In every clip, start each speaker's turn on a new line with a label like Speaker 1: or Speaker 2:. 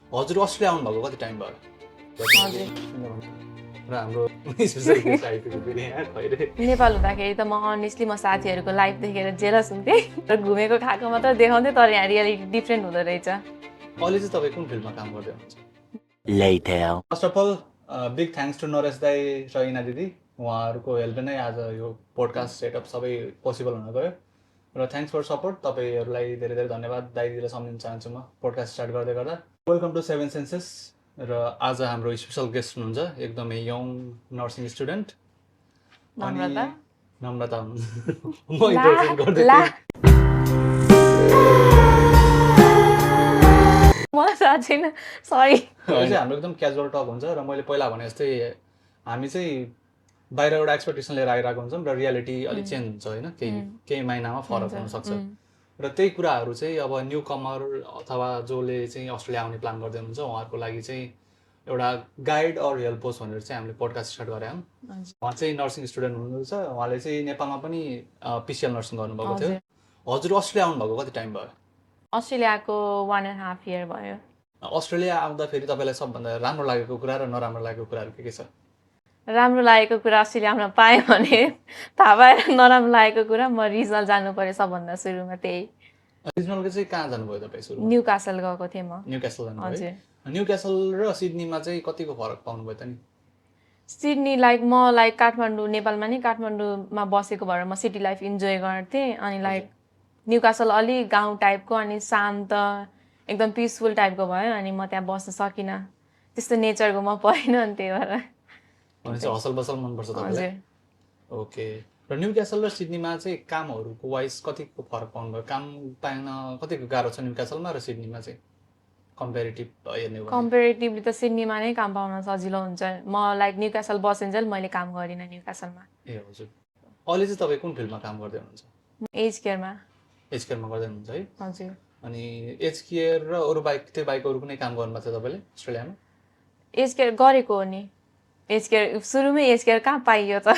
Speaker 1: हजुर अस्ट्रेलिया आउनुभएको कति टाइम भयो?
Speaker 2: हजुर
Speaker 1: र हाम्रो स्पेसल गेस्ट आइपुग्यो फेरि यहाँ खैरे।
Speaker 2: नेपाल हुँदाखेरि त म अनेस्टली म साथीहरूको लाइफ देखेर जेलस हुन्थेँ र घुमेको खाएको मात्र देखाउँथेँ, तर यहाँ रियालिटी डिफ्रेन्ट हुँदो रहेछ।
Speaker 1: अहिले चाहिँ तपाईँ कुन फिल्डमा काम गर्दै हुनुहुन्छ?
Speaker 3: Later.
Speaker 1: First of all big thanks to Naresh दाई र इना दिदी, उहाँहरूको हेल्प नै आज यो पोडकास्ट सेटअप सबै पोसिबल हुन गयो र थ्याङ्क्स फर सपोर्ट। तपाईँहरूलाई धेरै धेरै धन्यवाद दाइ दिदीलाई सम्झिन चाहन्छु म पोडकास्ट स्टार्ट गर्दै गर्दा। वेलकम टु सेभेन सेन्सेस र आज हाम्रो स्पेसल गेस्ट हुनुहुन्छ एकदमै young nursing student
Speaker 2: Namrata
Speaker 1: Namrata हुनुहुन्छ। म इन्ट्रोडक्सन गर्दै
Speaker 2: ला
Speaker 1: थिएँ।
Speaker 2: मलाई थाहा छैन, सरी।
Speaker 1: चाहिँ हाम्रो एकदम क्याजुअल टक हुन्छ र मैले पहिला भने जस्तै हामी चाहिँ बाहिर एउटा एक्सपेक्टेसन लिएर आइरहेको हुन्छौँ र रियालिटी अलिक चेन्ज हुन्छ होइन, केही महिनामा फरक हुनसक्छ र त्यही कुराहरू चाहिँ अब न्यू कमर अथवा जसले चाहिँ अस्ट्रेलिया आउने प्लान गर्दै हुनुहुन्छ उहाँहरूको लागि चाहिँ एउटा गाइड अर हेल्प होस् भनेर चाहिँ हामीले पोडकास्ट स्टार्ट गरेका हौँ। उहाँ चाहिँ नर्सिङ स्टुडेन्ट हुनुहुन्छ, उहाँले चाहिँ नेपालमा पनि पिसिएल नर्सिङ गर्नुभएको थियो। हजुर अस्ट्रेलिया आउनुभएको कति टाइम भयो?
Speaker 2: अस्ट्रेलियाको 1.5 year भयो।
Speaker 1: अस्ट्रेलिया आउँदाखेरि तपाईँलाई सबभन्दा राम्रो लागेको कुरा र नराम्रो लागेको कुराहरू के छ?
Speaker 2: राम्रो लागेको कुरा अस्ट्रेलिया आउन पाएँ भने थाहा पाएर, नराम्रो लागेको कुरा म रिजनल जानु पर्यो सबभन्दा सुरुमा, त्यही।
Speaker 1: रिजनलको चाहिँ कहाँ जानुभयो तपाईँ सुरुमा?
Speaker 2: न्यू कासल गएको थिएँ म।
Speaker 1: न्यू क्यासल जानुभयो?
Speaker 2: हजुर।
Speaker 1: न्यू क्यासल र सिडनीमा चाहिँ कतिको फरक पाउनुभयो त नि?
Speaker 2: सिडनी म काठमाडौँ, नेपालमा नि काठमाडौँमा बसेको भएर म सिटी लाइफ इन्जोय गर्थेँ, अनि न्यू कासल अलि गाउँ टाइपको अनि शान्त एकदम पिसफुल टाइपको भयो, अनि म त्यहाँ बस्न सकिनँ, त्यस्तो नेचरको म परिनँ, अनि त्यही भएर।
Speaker 1: भने चाहिँ हसल बसल मनपर्छ तपाईँलाई? ओके। र न्यू क्यासल र सिडनीमा चाहिँ कामहरूको वाइज कतिको फरक पाउनुभयो? काम पाउन कतिको गाह्रो छ न्यू क्यासलमा र सिडनीमा चाहिँ कम्पेरिटिभ हेर्ने हो भने?
Speaker 2: कम्पेरिटिभली त सिडनीमा नै काम पाउन सजिलो हुन्छ। म न्यू क्यासल बसेन्जेल मैले काम गरिनँ न्यू क्यासलमा।
Speaker 1: ए हजुर। अहिले चाहिँ तपाईँ कुन फिल्डमा काम गर्दै हुनुहुन्छ?
Speaker 2: एज केयरमा।
Speaker 1: एज केयरमा गर्दै हुनुहुन्छ है?
Speaker 2: हजुर।
Speaker 1: अनि एज केयर र अरू बाहेक त्यो बाहेक अरू कुनै काम गर्नुभएको छ तपाईँले अस्ट्रेलियामा?
Speaker 2: एज केयर गरेको हो नि। एज केयर सुरुमै एज केयर कहाँ पाइयो त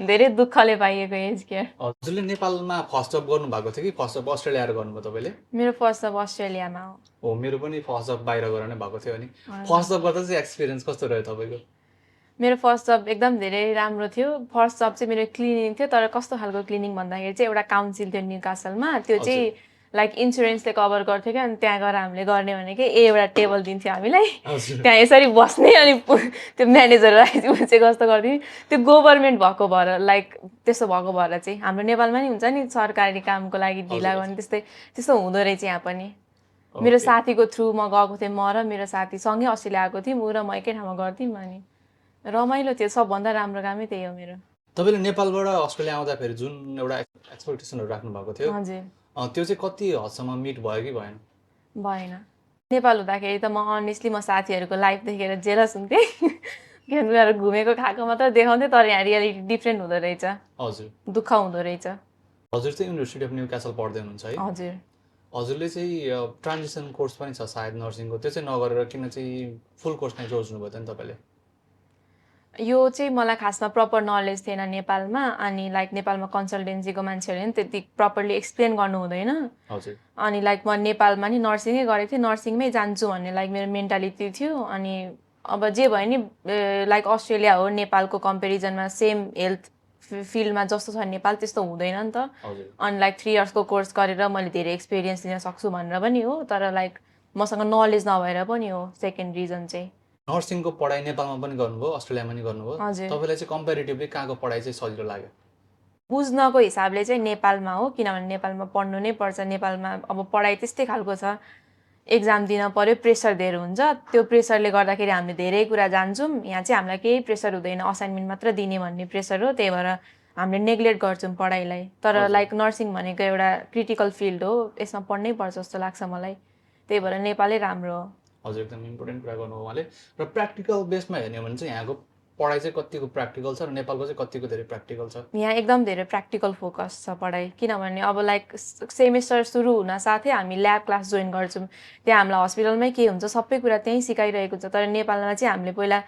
Speaker 2: धेरै दुःखले पाइएको एज केयर।
Speaker 1: हजुरले नेपालमा फर्स्ट जब गर्नुभएको थियो कि फर्स्ट जब अस्ट्रेलिया आएर गर्नुभयो तपाईँले?
Speaker 2: मेरो फर्स्ट जब अस्ट्रेलियामा हो।
Speaker 1: हो, मेरो पनि फर्स्ट जब बाहिर गएर नै भएको थियो। अनि फर्स्ट जब गर्दा चाहिँ एक्सपिरियन्स कस्तो रह्यो तपाईँको?
Speaker 2: मेरो फर्स्ट जब एकदम धेरै राम्रो थियो। फर्स्ट जब चाहिँ मेरो क्लिनिङ थियो, तर कस्तो खालको क्लिनिङ भन्दाखेरि चाहिँ एउटा काउन्सिल थियो न्यू कासलमा, त्यो चाहिँ इन्सुरेन्सले कभर गर्थ्यो क्या, अनि त्यहाँ गएर हामीले गर्ने भनेको एउटा टेबल दिन्थ्यो हामीलाई, त्यहाँ यसरी बस्ने, अनि त्यो म्यानेजरलाई चाहिँ कस्तो गर्थ्यो, त्यो गभर्मेन्ट भएको भएर त्यस्तो भएको भएर चाहिँ हाम्रो नेपालमा नि हुन्छ नि सरकारी कामको लागि ढिला गर्ने, त्यस्तो हुँदो रहेछ यहाँ पनि। मेरो साथीको थ्रु म गएको थिएँ, म र मेरो साथी सँगै अस्ट्रेलिया आएको थियौँ, ऊ र म एकै ठाउँमा गर्थ्यौँ, अनि रमाइलो थियो। सबभन्दा राम्रो कामै त्यही हो मेरो।
Speaker 1: तपाईँले नेपालबाट अस्ट्रेलिया आउँदाखेरि जुन एउटा एक्सपेक्टेसनहरू राख्नु भएको थियो त्यो चाहिँ कति हदसम्म मिट भयो कि भएन?
Speaker 2: भएन। नेपाल हुँदाखेरि त म अनेस्टली म साथीहरूको लाइफ देखेर जेलस हुन्थेँ किनभने उनीहरू घुमेको खाएको मात्र देखाउँथेँ, तर यहाँ रियालिटी डिफ्रेन्ट हुँदो रहेछ।
Speaker 1: हजुर।
Speaker 2: दुःख हुँदो रहेछ।
Speaker 1: हजुर चाहिँ युनिभर्सिटी अफ न्यू क्यासल पढ्दै हुनुहुन्छ है?
Speaker 2: हजुर।
Speaker 1: हजुरले चाहिँ ट्रान्जिसन कोर्स पनि छ सायद नर्सिङको, त्यो चाहिँ नगरेर किन चाहिँ फुल कोर्स नै रोज्नुभयो त नि तपाईँले?
Speaker 2: यो चाहिँ मलाई खासमा प्रपर नलेज थिएन नेपालमा, अनि नेपालमा कन्सल्टेन्सीको मान्छेहरूले नि त्यति प्रपरली एक्सप्लेन गर्नु हुँदैन।
Speaker 1: हजुर।
Speaker 2: अनि म नेपालमा नि नर्सिङै गरेको थिएँ, नर्सिङमै जान्छु भन्ने मेरो मेन्टालिटी थियो। अनि अब जे भयो नि अस्ट्रेलिया हो, नेपालको कम्पेरिजनमा सेम हेल्थ फिल्डमा जस्तो छ नेपाल त्यस्तो हुँदैन नि त। अनि 3 yearsको कोर्स गरेर मैले धेरै एक्सपिरियन्स लिन सक्छु भनेर पनि हो, तर मसँग नलेज नभएर पनि हो सेकेन्ड रिजन चाहिँ।
Speaker 1: नर्सिङको पढाइ नेपालमा पनि गर्नुभयो, अस्ट्रेलियामा पनि गर्नुभयो, तपाईँलाई चाहिँ कम्पेरिटिभली कहाँको पढाइ चाहिँ सजिलो लाग्यो?
Speaker 2: बुझ्नको हिसाबले चाहिँ नेपालमा हो, किनभने नेपालमा पढ्नु नै पर्छ। नेपालमा अब पढाइ त्यस्तै खालको छ, एक्जाम दिन पर्यो, प्रेसर धेरै हुन्छ, त्यो प्रेसरले गर्दाखेरि हामीले धेरै कुरा जान्छौँ। यहाँ चाहिँ हामीलाई केही प्रेसर हुँदैन, असाइनमेन्ट मात्र दिने भन्ने प्रेसर हो, त्यही भएर हामीले नेग्लेक्ट गर्छौँ पढाइलाई। तर नर्सिङ भनेको एउटा क्रिटिकल फिल्ड हो, यसमा पढ्नै पर्छ जस्तो लाग्छ मलाई, त्यही भएर नेपालै राम्रो हो।
Speaker 1: हजुर, एकदम इम्पोर्टेन्ट कुरा गर्नुभयो उहाँले। र प्र्याक्टिकल बेसमा हेर्ने हो भने चाहिँ यहाँको पढाइ चाहिँ कतिको प्र्याक्टिकल छ र नेपालको चाहिँ कतिको धेरै प्र्याक्टिकल छ?
Speaker 2: यहाँ एकदम धेरै प्र्याक्टिकल फोकस छ पढाइ, किनभने अब सेमेस्टर सुरु हुन साथै हामी ल्याब क्लास जोइन गर्छौँ। त्यहाँ हामीलाई हस्पिटलमै के हुन्छ सबै कुरा त्यहीँ सिकाइरहेको छ। तर नेपालमा चाहिँ हामीले पहिला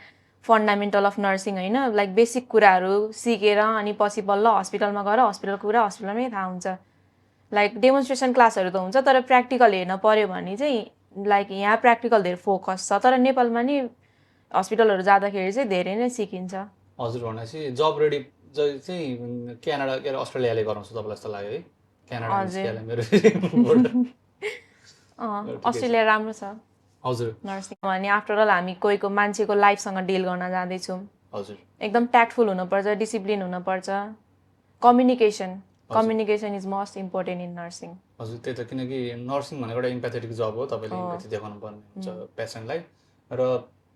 Speaker 2: फन्डामेन्टल अफ नर्सिङ होइन, बेसिक कुराहरू सिकेर अनि पछि बल्ल हस्पिटलमा गएर हस्पिटलको कुरा हस्पिटलमै थाहा हुन्छ। डेमोन्स्ट्रेसन क्लासहरू त हुन्छ, तर प्र्याक्टिकल हेर्न पर्यो भने चाहिँ लाइक यहाँ प्र्याक्टिकल धेरै फोकस छ, तर नेपालमा नि हस्पिटलहरू जाँदाखेरि चाहिँ धेरै नै सिकिन्छ।
Speaker 1: हजुर भनेपछि जब रेडी चाहिँ क्यानाडा के अरे अस्ट्रेलियाले गराउँछ तपाईँलाई जस्तो लाग्यो है? क्यानाडा
Speaker 2: हजुर
Speaker 1: मेरो
Speaker 2: अस्ट्रेलिया राम्रो छ
Speaker 1: हजुर
Speaker 2: नर्सिङ। अनि आफ्टर अल हामी कोहीको मान्छेको लाइफसँग डिल गर्न जाँदैछौँ,
Speaker 1: हजुर
Speaker 2: एकदम ट्याक्टफुल हुनुपर्छ, डिसिप्लिन हुनुपर्छ, communication is most important in nursing.
Speaker 1: हजुर त्यही त, किनकि नर्सिङ भनेको एउटा इम्प्याथेटिक जब हो, तपाईँले इम्प्याथी देखाउनु पर्ने हुन्छ पेसेन्टलाई, र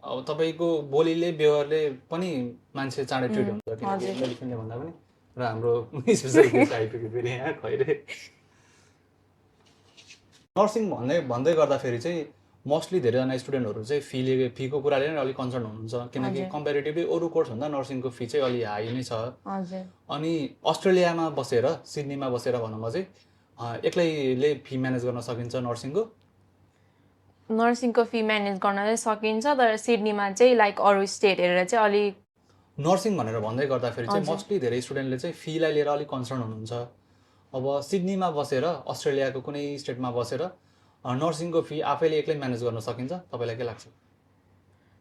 Speaker 1: अब तपाईँको बोलीले व्यवहारले पनि मान्छे चाँडै ट्रिट हुन्छ, किनकि मेडिसिनले भन्दा पनि। र हाम्रो स्पेसल केस आइपुग्यो फेरि यहाँ खैरे। नर्सिङ भन्दै गर्दाखेरि चाहिँ मोस्टली धेरैजना स्टुडेन्टहरू चाहिँ फीको कुराले नै अलिक कन्सर्न हुनुहुन्छ, किनकि कम्पेरिटिभली अरू कोर्सभन्दा नर्सिङको फी चाहिँ अलि हाई नै छ। अनि अस्ट्रेलियामा बसेर, सिडनीमा बसेर भनौँ चाहिँ एक्लैले फी म्यानेज गर्न सकिन्छ नर्सिङको?
Speaker 2: नर्सिङको फी म्यानेज गर्न चाहिँ सकिन्छ, तर सिडनीमा चाहिँ लाइक अरू स्टेट हेरेर चाहिँ अलिक
Speaker 1: नर्सिङ भनेर भन्दै गर्दाखेरि चाहिँ मोस्टली धेरै स्टुडेन्टले चाहिँ फीलाई लिएर अलिक कन्सर्न हुनुहुन्छ। अब सिडनीमा बसेर, अस्ट्रेलियाको कुनै स्टेटमा बसेर नर्सिङको फी आफैले एक्लै म्यानेज गर्न सकिन्छ, तपाईँलाई के लाग्छ?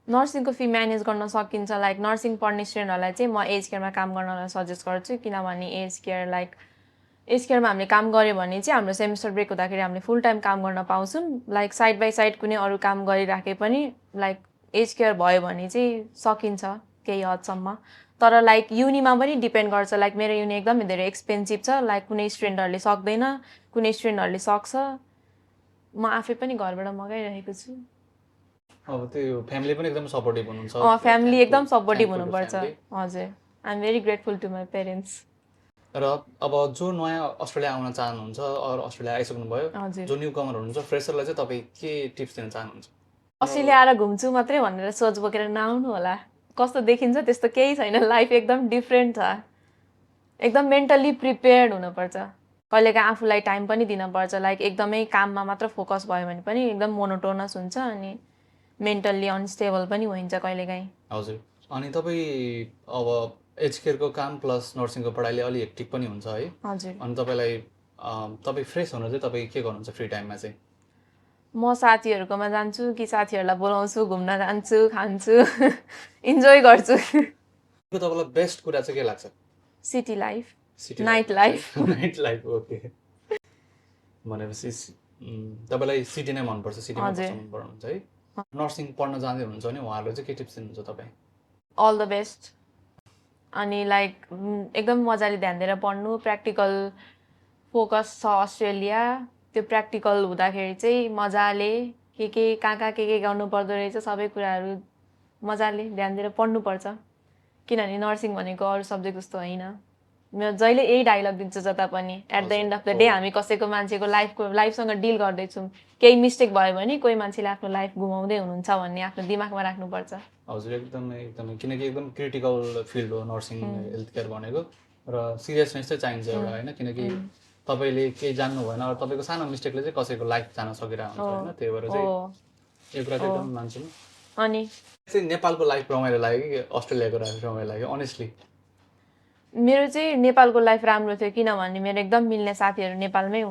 Speaker 2: नर्सिङको फी म्यानेज गर्न सकिन्छ। लाइक नर्सिङ पढ्ने स्टुडेन्टहरूलाई चाहिँ म एज केयरमा काम गर्नलाई सजेस्ट गर्छु, किनभने एज केयरमा हामीले काम गऱ्यो भने चाहिँ हाम्रो सेमिस्टर ब्रेक हुँदाखेरि हामीले फुल टाइम काम गर्न पाउँछौँ। लाइक साइड बाई साइड कुनै अरू काम गरिराखे पनि लाइक एज केयर भयो भने चाहिँ सकिन्छ केही हदसम्म। तर लाइक युनिमा पनि डिपेन्ड गर्छ। लाइक मेरो युनि एकदमै धेरै एक्सपेन्सिभ छ, लाइक कुनै स्टुडेन्टहरूले सक्दैन, कुनै स्टुडेन्टहरूले सक्छ। म आफै पनि घरबाट मगाइरहेको छु।
Speaker 1: अब त्यो फ्यामिली पनि एकदम सपोर्टिभ हुनुहुन्छ?
Speaker 2: फ्यामिली एकदम सपोर्टिभ हुनुपर्छ। हजुर, I am very grateful to my parents.
Speaker 1: र अब जो नयाँ अस्ट्रेलिया आउन चाहनुहुन्छ, अरू अस्ट्रेलिया आइसक्नुभयो, जो न्यू कमर हुनुहुन्छ, फ्रेसरलाई चाहिँ तपाईँ के टिप्स दिन चाहनुहुन्छ?
Speaker 2: अस्ट्रेलिया आएर घुम्छु मात्रै भनेर सोच बोकेर नआउनु होला। कस्तो देखिन्छ त्यस्तो केही छैन, लाइफ एकदम डिफ्रेन्ट छ। एकदम मेन्टल्ली प्रिपेयर्ड हुनुपर्छ, कहिलेकाहीँ आफूलाई टाइम पनि दिनुपर्छ। लाइक एकदमै काममा मात्र फोकस भयो भने पनि एकदम मोनोटोनस हुन्छ, अनि मेन्टल्ली अनस्टेबल पनि हुन्छ कहिलेकाहीँ।
Speaker 1: हजुर, अनि तपाईँ अब एज केयरको काम प्लस नर्सिङको पढाइले अलि हेक्टिक पनि हुन्छ है?
Speaker 2: हजुर।
Speaker 1: अनि तपाईँ फ्रेस हुन चाहिँ तपाईँ के गर्नुहुन्छ फ्री टाइममा चाहिँ?
Speaker 2: म साथीहरूकोमा जान्छु कि साथीहरूलाई बोलाउँछु, घुम्न जान्छु, खान्छु, इन्जोय गर्छु।
Speaker 1: तपाईँलाई बेस्ट कुरा चाहिँ के लाग्छ?
Speaker 2: City life, night life.
Speaker 1: Night life, okay. भनेपछि तपाईँलाई सिटी नै मनपर्छ, सिटीमा बस्न मन पर्नुहुन्छ है? नर्सिङ पढ्न जाँदै हुनुहुन्छ भने उहाँहरूले चाहिँ के टिप्स दिनुहुन्छ तपाईँ?
Speaker 2: All the best. अनि लाइक एकदम मजाले ध्यान दिएर पढ्नु, प्र्याक्टिकल फोकस छ अस्ट्रेलिया। त्यो प्र्याक्टिकल हुँदाखेरि चाहिँ मजाले कहाँ के गर्नु पर्दो रहेछ, सबै कुराहरू मजाले ध्यान दिएर पढ्नुपर्छ, किनभने नर्सिङ भनेको अरू सब्जेक्ट जस्तो होइन। म जहिले यही डायलग दिन्छु जता पनि, at the end of the day हामी कसैको मान्छेको लाइफसँग डिल गर्दैछौँ। केही मिस्टेक भयो भने कोही मान्छेले आफ्नो लाइफ गुमाउँदै हुनुहुन्छ भन्ने आफ्नो दिमागमा राख्नुपर्छ।
Speaker 1: हजुर, एकदमै, किनकि एकदम क्रिटिकल फिल्ड हो नर्सिङ, हेल्थ केयर भनेको, र सिरियसनेस चाहिँ चाहिन्छ एउटा होइन, किनकि तपाईँले केही जान्नु भएन, र तपाईँको सानो मिस्टेकले चाहिँ कसैको लाइफ जान सकिरहेको हुन्छ होइन। त्यही भएर चाहिँ यो कुरा चाहिँ एकदम मान्छु।
Speaker 2: अनि
Speaker 1: चाहिँ नेपालको लाइफ रमाइलो लाग्यो कि अस्ट्रेलियाको लाइफ रमाइलो लाग्यो अनेस्टली?
Speaker 2: मेरो चाहिँ नेपालको लाइफ राम्रो थियो, किनभने मेरो एकदम मिल्ने साथीहरू नेपालमै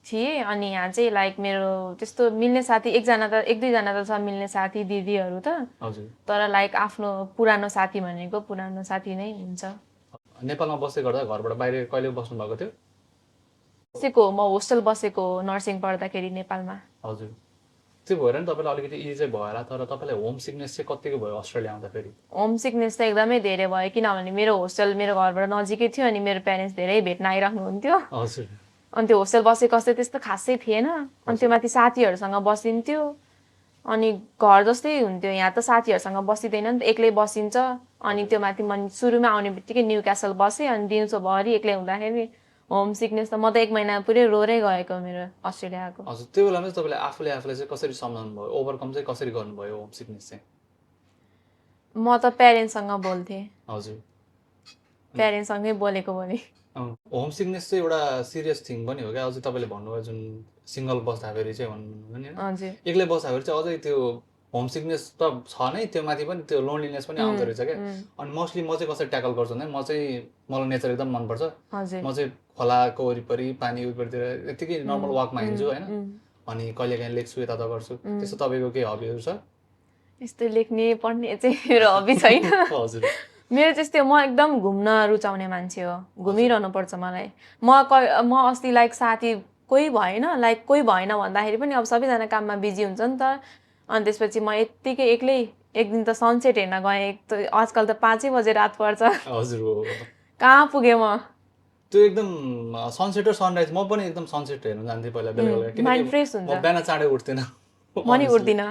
Speaker 2: थिए। अनि यहाँ चाहिँ लाइक मेरो त्यस्तो मिल्ने साथी एक दुईजना त छ मिल्ने साथी, दिदीहरू त।
Speaker 1: हजुर।
Speaker 2: तर लाइक आफ्नो पुरानो साथी भनेको पुरानो साथी नै हुन्छ।
Speaker 1: नेपालमा बस्दै गर्दा घरबाट बाहिर कहिले बस्नु भएको थियो?
Speaker 2: म होस्टेल बसेको नर्सिङ पढ्दाखेरि नेपालमा।
Speaker 1: हजुर, त्यो भएर नि तपाईँलाई अलिकति इजी चाहिँ भयो होला, तर तपाईँलाई होम सिकनेस चाहिँ कतिको भयो अस्ट्रेलिया आउँदाखेरि?
Speaker 2: होम सिकनेस त एकदमै धेरै भयो, किनभने मेरो होस्टेल मेरो घरबाट नजिकै थियो, अनि मेरो प्यारेन्ट्स धेरै भेट्न आइराख्नुहुन्थ्यो।
Speaker 1: हजुर।
Speaker 2: अनि त्यो होस्टेल बसेको त्यस्तो खासै थिएन, अनि त्यो माथि साथीहरूसँग बसिन्थ्यो, अनि घर जस्तै हुन्थ्यो। यहाँ त साथीहरूसँग बसिँदैन नि त, एक्लै बसिन्छ। अनि त्यो माथि म सुरुमा आउने बित्तिकै न्यू क्यासल बसेँ, अनि दिउँसोभरि एक्लै हुँदाखेरि होम सिकनेस त म त 1 महिना पुरै रोरै गएको मेरो अस्ट्रेलियाको।
Speaker 1: हजुर, त्यो बेलामा चाहिँ तपाईँले आफूलाई चाहिँ कसरी सम्झाउनु भयो, ओभरकम चाहिँ कसरी गर्नुभयो होम सिकनेस चाहिँ?
Speaker 2: म त प्यारेन्ट्ससँग बोल्थेँ।
Speaker 1: हजुर,
Speaker 2: प्यारेन्ट्ससँगै बोलेको बोले।
Speaker 1: होम सिकनेस चाहिँ एउटा सिरियस थिङ पनि हो क्या। अझै तपाईँले भन्नुभयो जुन सिङ्गल बस्दाखेरि चाहिँ भन्नु नि, एक्लै बस्दाखेरि चाहिँ अझै त्यो होम सिकनेस त छ नै, त्यो माथि पनि त्यो लोनलिनेस पनि आउँदो रहेछ क्या। अनि मोस्टली म चाहिँ कसरी ट्याकल गर्छु भने मलाई नेचर एकदम मनपर्छ। म चाहिँ खोलाको वरिपरि, पानी वरिपरितिर यत्तिकै नर्मल वाकमा हिँड्छु होइन। अनि कहिलेकाहीँ लेख्छु यता गर्छु त्यस्तो तपाईँको केही हबीहरू छ?
Speaker 2: यस्तो लेख्ने पढ्ने चाहिँ मेरो हबी छैन।
Speaker 1: हजुर
Speaker 2: मेरो त्यस्तै म एकदम घुम्न रुचाउने मान्छे हो, घुमिरहनु पर्छ मलाई। म अस्ति लाइक साथी कोही भएन भन्दाखेरि पनि अब सबैजना काममा बिजी हुन्छ नि त। अनि त्यसपछि म यत्तिकै एक्लै एक दिन त सनसेट हेर्न गएँ। आजकल त 5 बजे रात पर्छ।
Speaker 1: हजुर हो
Speaker 2: कहाँ पुगेँ म?
Speaker 1: त्यो एकदम सनसेट र सनराइज म पनि एकदम सनसेट हेर्न जान्थेँ पहिला बेला बेला
Speaker 2: माइन्ड
Speaker 1: किनकि
Speaker 2: फ्रेस हुन्छ।
Speaker 1: म बिहान चाँडै उठ्दिनँ
Speaker 2: म नि उठ्दिनँ।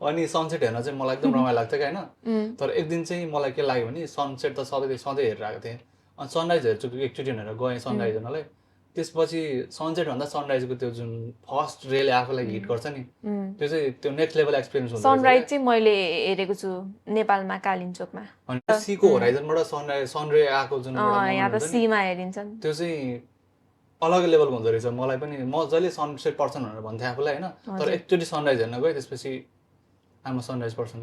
Speaker 1: अनि सनसेट हेर्न चाहिँ मलाई एकदम रमाइलो लाग्थ्यो क्या होइन। तर एक दिन चाहिँ मलाई के लाग्यो भने सनसेट त सधैँ हेरेर आएको थिएँ अनि सनराइज हेर्छु एकचोटि भनेर गएँ सनराइज हेर्नलाई। त्यसपछि सनसेटभन्दा सनराइजको त्यो जुन फर्स्ट रेले आफूलाई हिट गर्छ नि त्यो चाहिँ त्यो नेक्स्ट लेभल एक्सपिरियन्स हुन्छ।
Speaker 2: सनराइज चाहिँ मैले हेरेको छु नेपालमा कालिम्पोङमा।
Speaker 1: अनि सीको होराइजनबाट सनरे आएको जुन
Speaker 2: यहाँ त सीमा हेरिन्छ नि।
Speaker 1: त्यो चाहिँ अलग लेभलको हुँदो रहेछ। मलाई पनि मजाले सनसेट पर्सन भनेर भन्थेँ आफूलाई होइन। तर एकचोटि सनराइज हेर्न गएँ त्यसपछि आम सनराइज पर्सन।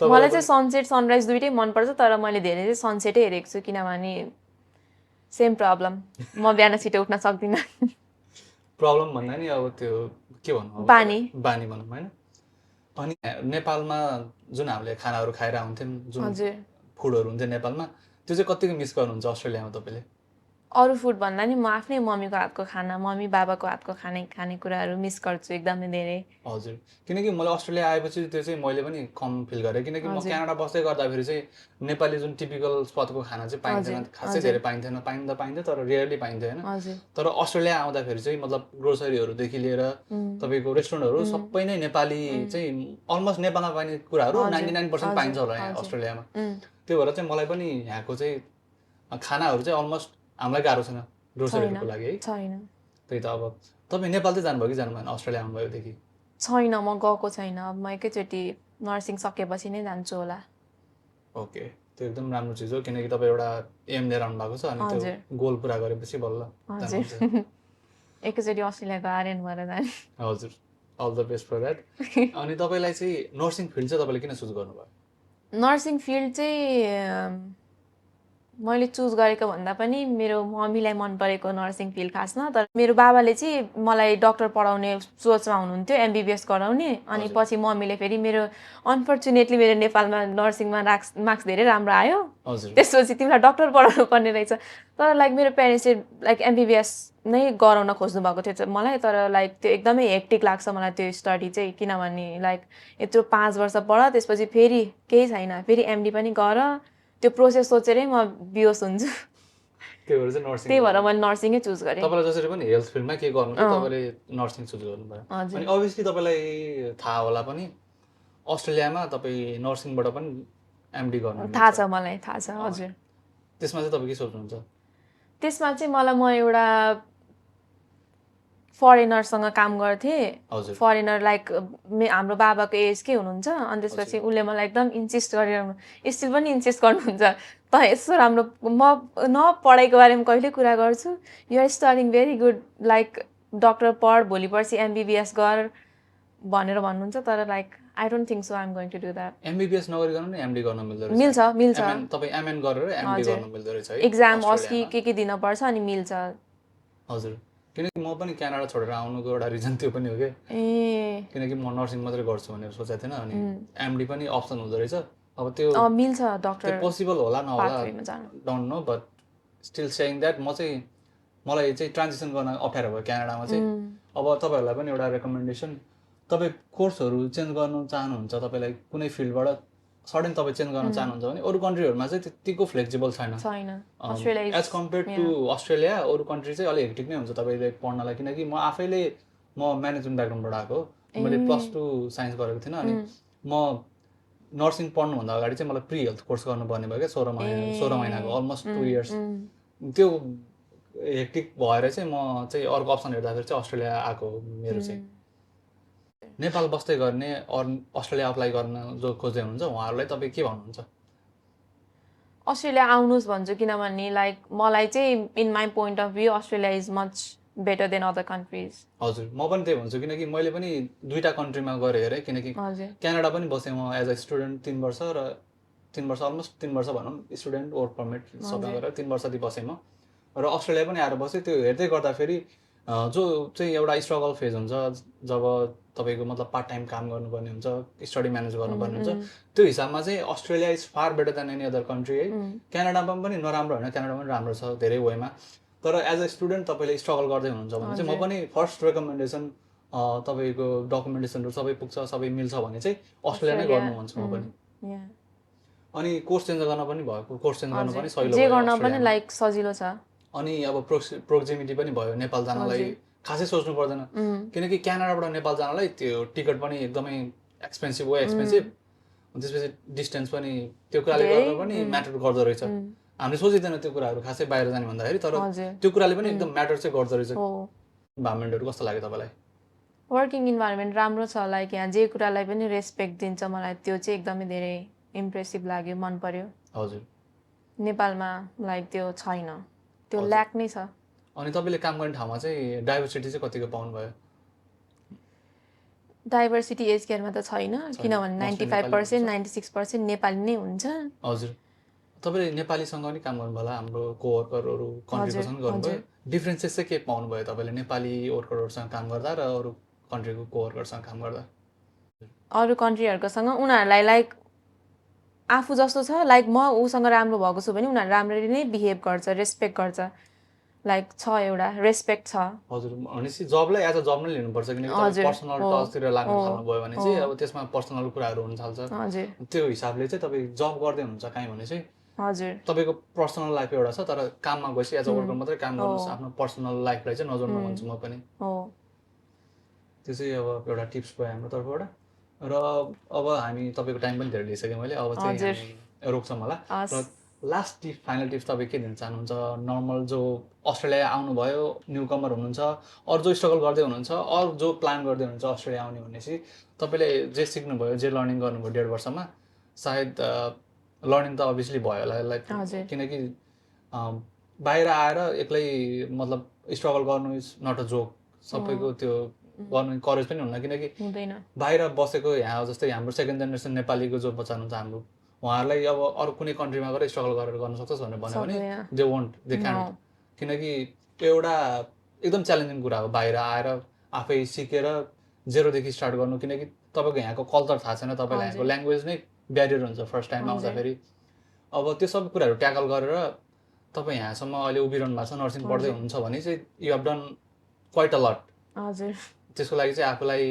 Speaker 2: मलाई चाहिँ सनसेट सनराइज दुइटै मनपर्छ तर मैले धेरै चाहिँ सनसेटै हेरेको छु किनभने सेम प्रब्लम म बिहान छिटो उठ्न सक्दिनँ।
Speaker 1: प्रब्लम भन्दा नि अब त्यो के भन्नु
Speaker 2: बानी
Speaker 1: भनौँ होइन। अनि नेपालमा जुन हामीले खानाहरू खाएर हुन्थ्यौँ जुन फुडहरू हुन्थ्यो नेपालमा त्यो चाहिँ कतिको मिस गर्नुहुन्छ अस्ट्रेलियामा तपाईँले?
Speaker 2: अरू फुड भन्दा नि म आफ्नै मम्मीको हातको खाना मम्मी बाबाको हातको खानेकुराहरू मिस गर्छु एकदमै धेरै।
Speaker 1: हजुर किनकि मैले अस्ट्रेलिया आएपछि त्यो चाहिँ मैले पनि कम फिल गरेँ किनकि म क्यानाडा बस्दै गर्दाखेरि चाहिँ नेपाली जुन टिपिकल स्पटको खाना चाहिँ पाइन्थेन खासै धेरै पाइन्थ्यो तर रेयरली पाइन्थ्यो होइन। तर अस्ट्रेलिया आउँदाखेरि चाहिँ मतलब ग्रोसरीहरूदेखि लिएर तपाईँको रेस्टुरेन्टहरू सबै नै नेपाली चाहिँ अलमोस्ट नेपालमा पाइने कुराहरू 99% पाइन्छ होला यहाँ अस्ट्रेलियामा। त्यो भएर चाहिँ मलाई पनि यहाँको चाहिँ खानाहरू चाहिँ अलमोस्ट हामीलाई गाह्रो छैन ग्रोसरीहरूको लागि है। त्यही त अब तपाईँ नेपाल चाहिँ जानुभयो कि जानु भएन अस्ट्रेलिया आउनुभयोदेखि?
Speaker 2: छैन म गएको छैन। अब म एकैचोटि नर्सिङ सकेपछि नै जान्छु होला।
Speaker 1: ओके त्यो एकदम राम्रो चिज हो किनकि तपाईँ एउटा एम लिएर आउनु भएको छ अनि त्यो गोल पुरा गरेपछि बल्ल
Speaker 2: एकैचोटि अस्ट्रेलियाको आर्यन भएर जाने।
Speaker 1: हजुर all the best for that. अनि तपाईँलाई चाहिँ नर्सिङ फिल्ड चाहिँ तपाईँले किन चुज गर्नुभयो?
Speaker 2: नर्सिङ फिल्ड चाहिँ मैले चुज गरेको भन्दा पनि मेरो मम्मीलाई मन परेको नर्सिङ फिल्ड खासमा। तर मेरो बाबाले चाहिँ मलाई डक्टर पढाउने सोचमा हुनुहुन्थ्यो एमबिबिएस गराउने। अनि पछि मम्मीले फेरि मेरो अनफर्चुनेटली मेरो नेपालमा नर्सिङमा मार्क्स धेरै राम्रो आयो। त्यसपछि तिमीलाई डक्टर पढाउनु पर्ने रहेछ। तर लाइक मेरो प्यारेन्ट्सले लाइक एमबिबिएस नै गराउन खोज्नु भएको थियो मलाई। तर लाइक त्यो एकदमै हेक्टिक लाग्छ मलाई त्यो स्टडी चाहिँ किनभने लाइक यत्रो 5 वर्ष पढ त्यसपछि फेरि केही छैन फेरि एमडी पनि गर त्यो प्रोसेस सोचेरै म बिहोस हुन्छु। त्यही भएर मैले नर्सिङै चुज गरेँ।
Speaker 1: तपाईँलाई जसरी पनि हेल्थ फिल्डमा के गर्नु थियो तपाईँले नर्सिङ चुज गर्नुभयो। अनि अभियसली तपाईँलाई थाहा होला पनि अस्ट्रेलियामा तपाईँ नर्सिङबाट पनि एमडी गर्नु
Speaker 2: थाहा छ मलाई थाहा छ। हजुर
Speaker 1: त्यसमा चाहिँ तपाईँ के सोच्नुहुन्छ?
Speaker 2: त्यसमा चाहिँ मलाई म एउटा फरेनरसँग काम गर्थेँ। फरेनर लाइक हाम्रो बाबाको एजकै हुनुहुन्छ। अनि त्यसपछि उसले मलाई एकदम इन्सिस्ट गरेर स्टिल पनि इन्सिस्ट गर्नुहुन्छ त यसो राम्रो म न पढाइको बारेमा कहिले कुरा गर्छु you're studying very good like doctor पढ भोलि पर्सि एमबिबिएस गर भनेर भन्नुहुन्छ। तर like I don't think so I'm going to do that.
Speaker 1: MBBS नगरिकन नि एमडी गर्न मिल्दो रहेछ?
Speaker 2: मिल्छ
Speaker 1: तपाईँ एमएन गरेर एमडी गर्न मिल्दो रहेछ है?
Speaker 2: एक्जाम अस्कि के दिन पर्छ अनि मिल्छ।
Speaker 1: हजुर किनकि म पनि क्यानाडा छोडेर आउनुको एउटा रिजन त्यो पनि हो कि किनकि म नर्सिङ मात्रै गर्छु भनेर सोचेको थिएन। अनि एमडी पनि अप्सन हुँदो रहेछ। अब त्यो
Speaker 2: मिल्छ डक्टर
Speaker 1: पोसिबल होला नहोला don't know but still saying that मलाई चाहिँ ट्रान्जिसन गर्न अप्ठ्यारो भयो क्यानाडामा चाहिँ। अब तपाईँहरूलाई पनि एउटा रेकमेन्डेसन तपाईँ कोर्सहरू चेन्ज गर्नु चाहनुहुन्छ तपाईँलाई कुनै फिल्डबाट सडन तपाईँ चेन्ज गर्न चाहनुहुन्छ भने अरू कन्ट्रीहरूमा चाहिँ त्यतिको फ्लेक्सिबल छैन एज कम्पेयर टु अस्ट्रेलिया। अरू कन्ट्री चाहिँ अलिक हेक्टिक नै हुन्छ तपाईँले पढ्नलाई किनकि म आफैले म्यानेजमेन्ट ब्याकग्राउन्डबाट आएको मैले +2 साइन्स गरेको थिएन। अनि म नर्सिङ पढ्नुभन्दा अगाडि चाहिँ मलाई प्रि हेल्थ कोर्स गर्नुपर्ने भयो क्या 16 महिनाको अलमोस्ट 2 इयर्स। त्यो हेक्टिक भएर चाहिँ म चाहिँ अर्को अप्सन हेर्दाखेरि चाहिँ अस्ट्रेलिया आएको मेरो चाहिँ। नेपाल बस्दै गर्ने अस्ट्रेलिया अप्लाई गर्न जो खोज्दै हुनुहुन्छ उहाँहरूलाई तपाईँ के भन्नुहुन्छ?
Speaker 2: अस्ट्रेलिया आउनुहोस् भन्छु किनभने लाइक मलाई चाहिँ in my point of view Australia is much better than other countries.
Speaker 1: हजुर म पनि त्यही भन्छु किनकि मैले पनि 2टा कन्ट्रीमा गरेँ हेरेँ किनकि क्यानाडा पनि बसेँ म एज अ स्टुडेन्ट 3 वर्ष र 3 वर्ष अलमोस्ट 3 वर्ष भनौँ स्टुडेन्ट वर्क पर्मिट सबै गरेर 3 वर्ष बसेँ म। र अस्ट्रेलिया पनि आएर बसेँ। त्यो हेर्दै गर्दाखेरि जो चाहिँ एउटा स्ट्रगल फेज हुन्छ जब तपाईँको मतलब पार्ट टाइम काम गर्नुपर्ने हुन्छ, स्टडी म्यानेज गर्नुपर्ने हुन्छ, त्यो हिसाबमा चाहिँ Australia is far better than any other country है। क्यानाडामा पनि नराम्रो होइन, क्यानाडामा पनि राम्रो छ धेरै वेमा। तर एज अ स्टुडेन्ट तपाईँले स्ट्रगल गर्दै हुनुहुन्छ भने चाहिँ म पनि फर्स्ट रेकमेन्डेसन तपाईँको डकुमेन्टेसनहरू सबै पुग्छ, सबै मिल्छ भने चाहिँ अस्ट्रेलिया नै गर्नु मन छ म पनि। अनि कोर्स चेन्ज गर्न पनि भयो, कोर्स चेन्ज गर्न पनि सजिलो
Speaker 2: जे
Speaker 1: भयो
Speaker 2: गर्न पनि लाइक सजिलो छ।
Speaker 1: अनि अब प्रोक्सिमिटी पनि भयो, नेपाल जानलाई खासै सोच्नु पर्दैन, किनकि क्यानाडाबाट नेपाल जानलाई त्यो टिकट पनि एकदमै एक्सपेन्सिभ हो, एक्सपेन्सिभ। त्यसपछि डिस्टेन्स पनि त्यो कुराले गर्दा पनि म्याटर गर्दो रहेछ। हामीले सोचिँदैन त्यो कुराहरू खासै बाहिर जाने भन्दाखेरि, तर त्यो कुराले पनि एकदम म्याटर चाहिँ गर्दो रहेछ। इन्भाइरोमेन्टहरू कस्तो लाग्यो तपाईँलाई?
Speaker 2: वर्किङ इन्भाइरोमेन्ट राम्रो छ, लाइक यहाँ जे कुरालाई पनि रेस्पेक्ट दिन्छ, मलाई त्यो चाहिँ एकदमै धेरै इम्प्रेसिभ लाग्यो, मन पर्यो।
Speaker 1: हजुर,
Speaker 2: नेपालमा लाइक त्यो छैन, त्यो ल्याक नै छ।
Speaker 1: अनि तपाईँले काम गर्ने ठाउँमा चाहिँ डाइभर्सिटी चाहिँ कतिको पाउनुभयो?
Speaker 2: डाइभर्सिटी एज केयरमा त छैन, किनभने 95% 96% नेपाली नै हुन्छ।
Speaker 1: हजुर, तपाईँले नेपालीसँग पनि काम गर्नुभयो होला, हाम्रो कोवर्करहरू कन्ट्रीकोसँग गर्नुभयो। डिफ्रेन्सेस चाहिँ के पाउनुभयो तपाईँले नेपाली वर्करहरूसँग काम गर्दा र अरू कन्ट्रीको कोवर्करसँग काम गर्दा?
Speaker 2: अरू कन्ट्रीहरूकोसँग उनीहरूलाई लाइक आफू जस्तो छ, लाइक म उसँग राम्रो भएको छु भने उनीहरू राम्ररी नै बिहेभ गर्छ, रेस्पेक्ट गर्छ, लाइक छ एउटा रेस्पेक्ट छ।
Speaker 1: हजुर, भनेपछि जबलाई एज अ जब नै लिनुपर्छ, किनकि पर्सनल टचतिर लाग्न थाल्नुभयो भने चाहिँ अब त्यसमा पर्सनल कुराहरू हुन थाल्छ। त्यो हिसाबले चाहिँ तपाईँ जब गर्दै हुनुहुन्छ कहीँ भने चाहिँ तपाईँको पर्सनल लाइफ एउटा छ, तर काममा गएपछि एज अ वर्कर मात्रै काम गर्नुहोस्, आफ्नो पर्सनल लाइफलाई चाहिँ नजोड्नु भन्छु म पनि। त्यो चाहिँ अब एउटा टिप्स भयो हाम्रो तर्फबाट। र अब हामी तपाईँको टाइम पनि धेरै लिइसक्यो मैले, अब चाहिँ हामी रोक्छौँ होला। र लास्ट टिप, फाइनल टिप्स तपाईँ के दिन चाहनुहुन्छ? नर्मल जो अस्ट्रेलिया आउनुभयो, न्यू कमर हुनुहुन्छ, अरू जो स्ट्रगल गर्दै हुनुहुन्छ, अरू जो प्लान गर्दै हुनुहुन्छ अस्ट्रेलिया आउने भनेपछि तपाईँले जे सिक्नुभयो, जे लर्निङ गर्नुभयो 1.5 वर्षमा, सायद लर्निङ त अभियसली भयो होला, लाइक किनकि बाहिर आएर एक्लै मतलब स्ट्रगल गर्नु इज नट अ जोक। सबैको त्यो गर्नु करेज पनि हुन्न, किनकि बाहिर बसेको यहाँ जस्तै हाम्रो सेकेन्ड जेनेरेसन नेपालीको जो बच्चा हुनुहुन्छ हाम्रो, उहाँहरूलाई अब अरू कुनै कन्ट्रीमा गएर स्ट्रगल गरेर गर्न सक्छस् भनेर भन्यो भने दे वन्ट, दे क्यान्ट, किनकि त्यो एउटा एकदम च्यालेन्जिङ कुरा हो बाहिर आएर आफै सिकेर जेरोदेखि स्टार्ट गर्नु। किनकि तपाईँको यहाँको कल्चर थाहा छैन, तपाईँलाई यहाँको ल्याङ्ग्वेज नै ब्यारियर हुन्छ फर्स्ट टाइम आउँदाखेरि। अब त्यो सबै कुराहरू ट्याकल गरेर तपाईँ यहाँसम्म अहिले उभिरहनु भएको छ, नर्सिङ पढ्दै हुनुहुन्छ भने चाहिँ you have done quite a lot. त्यसको लागि चाहिँ आफूलाई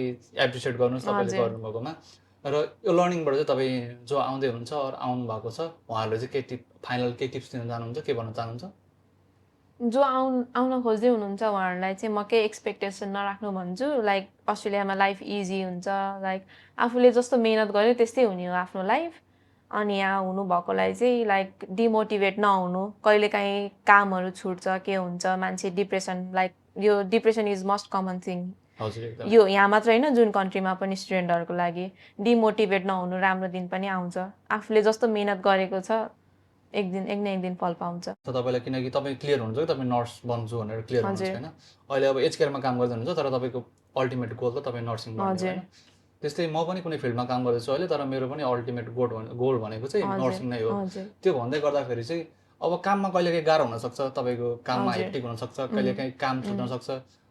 Speaker 1: एप्रिसिएट गर्नुहोस् तपाईँले गर्नुभएकोमा। र यो लर्निङबाट चाहिँ तपाईँ जो आउँदै हुनुहुन्छ अरू आउनु भएको छ उहाँहरूले चाहिँ के फाइनल के टिप्स दिन चाहनुहुन्छ, के भन्न चाहनुहुन्छ?
Speaker 2: जो आउन खोज्दै हुनुहुन्छ उहाँहरूलाई चाहिँ म केही एक्सपेक्टेसन नराख्नु भन्छु। लाइक अस्ट्रेलियामा लाइफ इजी हुन्छ, लाइक आफूले जस्तो मेहनत गर्यो त्यस्तै हुने हो आफ्नो लाइफ। अनि यहाँ हुनुभएकोलाई चाहिँ लाइक डिमोटिभेट नहुनु, कहिलेकाहीँ कामहरू छुट्छ, के हुन्छ, मान्छे डिप्रेसन, लाइक यो depression is most common thing. यो यहाँ मात्र होइन, जुन कन्ट्रीमा पनि स्टुडेन्टहरूको लागि डिमोटिभेट नहुनु, राम्रो दिन पनि आउँछ। आफूले जस्तो मेहनत गरेको छ एक न एक दिन फल पाउँछ।
Speaker 1: तपाईँलाई किनकि तपाईँ क्लियर हुनुहुन्छ कि तपाईँ नर्स बन्छु भनेर क्लियर हुनुहुन्छ होइन। अहिले अब एज केयरमा काम गर्दै हुनुहुन्छ, तर तपाईँको अल्टिमेट गोल त तपाईँ नर्सिङ बन्नु होइन। त्यस्तै म पनि कुनै फिल्डमा काम गर्दैछु अहिले, तर मेरो पनि अल्टिमेट गोल भनेको चाहिँ नर्सिङ नै हो। त्यो भन्दै गर्दाखेरि चाहिँ अब काममा कहिलेकाहीँ गाह्रो हुनसक्छ, तपाईँको काममा हेक्टिक हुनसक्छ, कहिलेकाहीँ काम छुट्न सक्छ।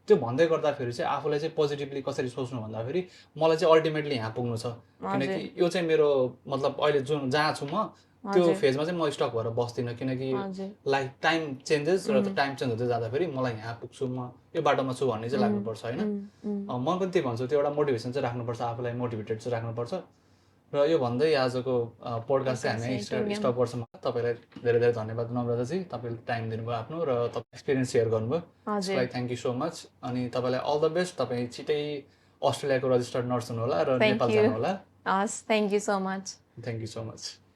Speaker 1: त्यो भन्दै गर्दाखेरि चाहिँ आफूलाई चाहिँ पोजिटिभली कसरी सोच्नु भन्दाखेरि मलाई चाहिँ अल्टिमेटली यहाँ पुग्नु छ, किनकि यो चाहिँ मेरो मतलब अहिले जुन जहाँ छु म त्यो फेजमा चाहिँ म स्टक भएर बस्दिनँ, किनकि लाइक टाइम चेन्जेस र टाइम चेन्ज हुँदै जाँदाखेरि मलाई यहाँ पुग्छु, म यो बाटोमा छु भन्ने चाहिँ लाग्नुपर्छ होइन। म पनि त्यही भन्छु, त्यो एउटा मोटिभेसन चाहिँ राख्नुपर्छ, आफूलाई मोटिभेटेड चाहिँ राख्नुपर्छ। र यो भन्दै आजको पोडकास्ट चाहिँ हामी स्टप गर्छौँ। तपाईँलाई धेरै धेरै धन्यवाद नम्रताजी, तपाईँले टाइम दिनुभयो आफ्नो र तपाईँ एक्सपिरियन्स सेयर गर्नुभयो, त्यसलाई थ्याङ्क यू सो मच। अनि तपाईँलाई अल द बेस्ट, तपाईँ छिटै अस्ट्रेलियाको रजिस्टर्ड नर्स हुनु होला र नेपाल जानु होला।
Speaker 2: Thank you so much.
Speaker 1: Thank you so much.